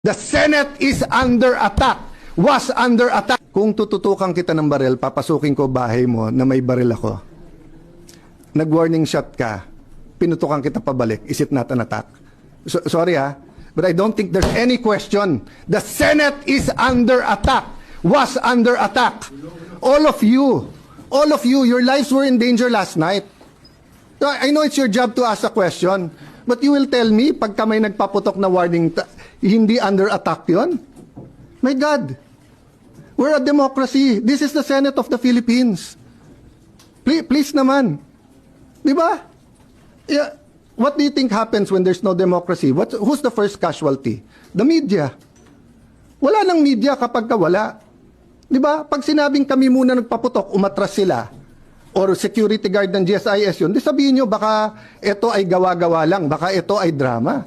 The Senate is under attack. Was under attack. Kung tututukan kita ng baril, papasukin ko bahay mo na may baril ako. Nag-warning shot ka. Pinutukan kita pabalik. Is it not an attack? Sorry but I don't think there's any question. The Senate is under attack. Was under attack. All of you, your lives were in danger last night. So I know it's your job to ask a question, but you will tell me, pagka may nagpaputok na warning, hindi under attack yon? My God, we're a democracy. This is the Senate of the Philippines. Please naman. Di ba? Yeah. What do you think happens when there's no democracy? Who's the first casualty? The media. Wala nang media kapag wala. Di ba? Pag sinabing kami muna nagpaputok, umatras sila, or security guard ng GSIS yun, di sabihin nyo, baka ito ay gawa-gawa lang, baka ito ay drama.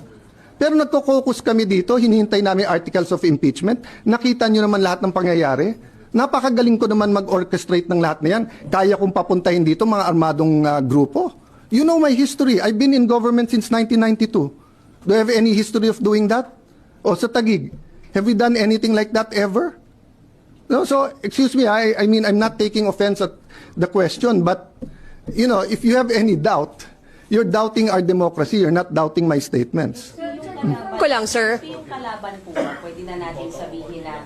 Pero nagko-focus kami dito, hinihintay namin articles of impeachment, nakita nyo naman lahat ng pangyayari. Napakagaling ko naman mag-orchestrate ng lahat na yan. Kaya kong papuntahin dito mga armadong grupo. You know my history. I've been in government since 1992. Do I have any history of doing that? O sa Taguig, have we done anything like that ever? No, so, excuse me, I mean, I'm not taking offense at the question, but, you know, if you have any doubt, you're doubting our democracy, you're not doubting my statements. Ko lang, sir. Yung kalaban po, pwede na natin sabihin na